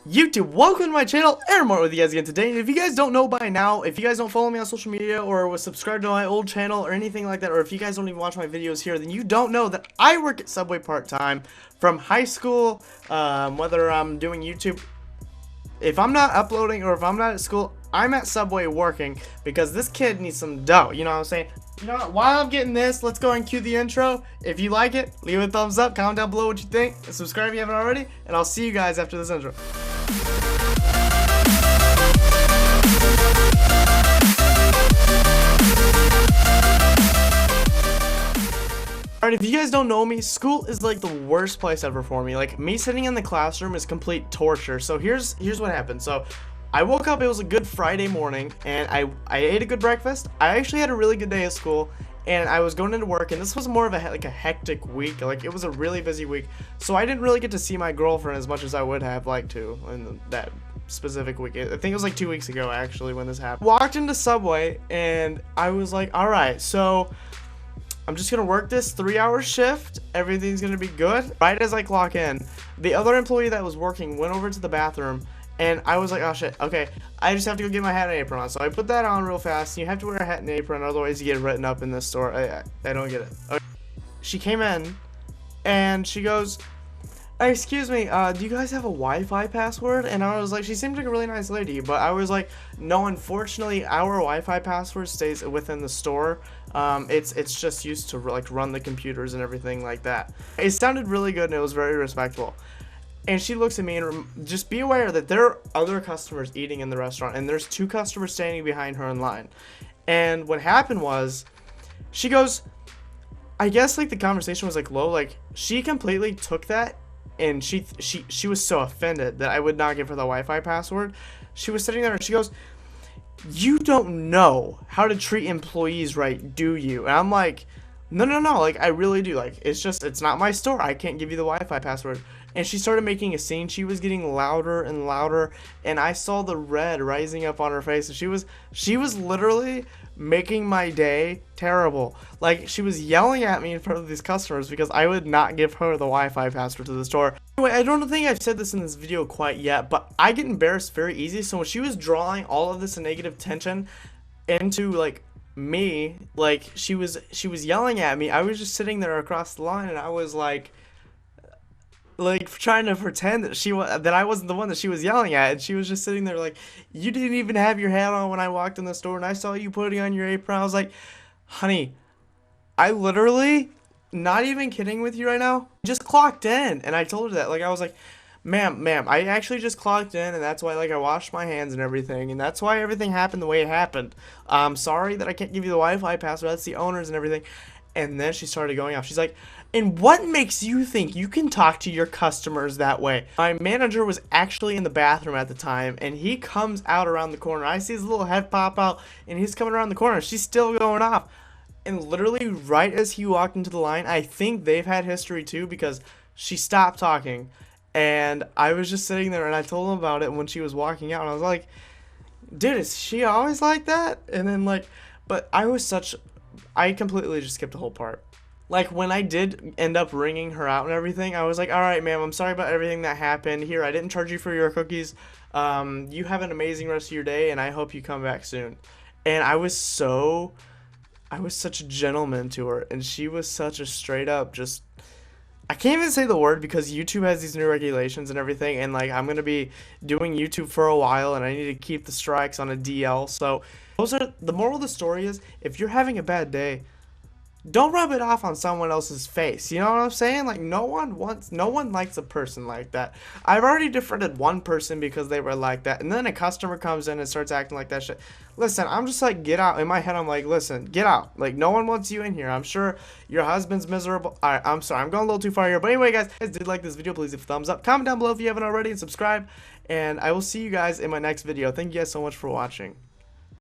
YouTube, welcome to my channel, Aaron Martin with you guys again today. And if you guys don't know by now, if you guys don't follow me on social media or was subscribed to my old channel or anything like that, or if you guys don't even watch my videos here, then you don't know that I work at Subway part-time from high school, whether I'm doing YouTube. If I'm not uploading or if I'm not at school, I'm at Subway working because this kid needs some dough, you know what I'm saying? You know what, while I'm getting this, let's go and cue the intro. If you like it, leave a thumbs up, comment down below what you think, and subscribe if you haven't already, and I'll see you guys after this intro. Alright, if you guys don't know me, school is like the worst place ever for me. Like, me sitting in the classroom is complete torture. So here's what happened. So I woke up, it was a good Friday morning, and I ate a good breakfast. I actually had a really good day at school, and I was going into work, and this was more of a hectic week. Like, it was a really busy week, so I didn't really get to see my girlfriend as much as I would have liked to in that specific week. I think it was like 2 weeks ago actually when this happened. Walked into Subway, and I was like, alright, so I'm just gonna work this 3-hour shift, everything's gonna be good. Right as I clock in, the other employee that was working went over to the bathroom, and I was like, oh shit, okay, I just have to go get my hat and apron on. So I put that on real fast. You have to wear a hat and apron, otherwise you get written up in this store. I don't get it. Okay. She came in, and she goes, hey, excuse me, do you guys have a Wi-Fi password? And I was like, she seemed like a really nice lady, but I was like, no, unfortunately, our Wi-Fi password stays within the store. It's just used to like run the computers and everything like that. It sounded really good and it was very respectful. And she looks at me, and just be aware that there are other customers eating in the restaurant, and there's 2 customers standing behind her in line. And what happened was, she goes, I guess like the conversation was like low, like she completely took that, and she was so offended that I would not give her the Wi-Fi password. She was sitting there and she goes, you don't know how to treat employees right, do you? And I'm like, no, like I really do. Like, it's not my store, I can't give you the Wi-Fi password. And she started making a scene. She was getting louder and louder, and I saw the red rising up on her face, and she was literally making my day terrible. Like, she was yelling at me in front of these customers because I would not give her the Wi-Fi password to the store. Anyway, I don't think I've said this in this video quite yet, but I get embarrassed very easy. So when she was drawing all of this negative tension into like me, like she was yelling at me, I was just sitting there across the line, and I was like trying to pretend that I wasn't the one that she was yelling at, and she was just sitting there like, you didn't even have your hat on when I walked in the store, and I saw you putting on your apron. I was like, honey, I literally, not even kidding with you right now, just clocked in. And I told her that, like, I was like, ma'am, I actually just clocked in, and that's why, like, I washed my hands and everything, and that's why everything happened the way it happened. I'm sorry that I can't give you the Wi-Fi password, that's the owners and everything. And then she started going off. She's like, and what makes you think you can talk to your customers that way? My manager was actually in the bathroom at the time, and he comes out around the corner. I see his little head pop out, and he's coming around the corner. She's still going off. And literally right as he walked into the line, I think they've had history too, because she stopped talking. And I was just sitting there, and I told him about it when she was walking out, and I was like, dude, is she always like that? And then like, but I completely just skipped the whole part. Like, when I did end up ringing her out and everything, I was like, alright, ma'am, I'm sorry about everything that happened. Here, I didn't charge you for your cookies. You have an amazing rest of your day, and I hope you come back soon. And I was such a gentleman to her, and she was such a straight up just, I can't even say the word because YouTube has these new regulations and everything, and like, I'm gonna be doing YouTube for a while, and I need to keep the strikes on a DL. So the moral of the story is, if you're having a bad day, don't rub it off on someone else's face. You know what I'm saying? Like, no one likes a person like that. I've already defriended one person because they were like that, and then a customer comes in and starts acting like that shit. Listen, I'm just like, get out. In my head, I'm like, listen, get out. Like, no one wants you in here. I'm sure your husband's miserable. Alright, I'm sorry, I'm going a little too far here. But anyway, guys, if you guys did like this video, please leave a thumbs up. Comment down below if you haven't already, and subscribe. And I will see you guys in my next video. Thank you guys so much for watching.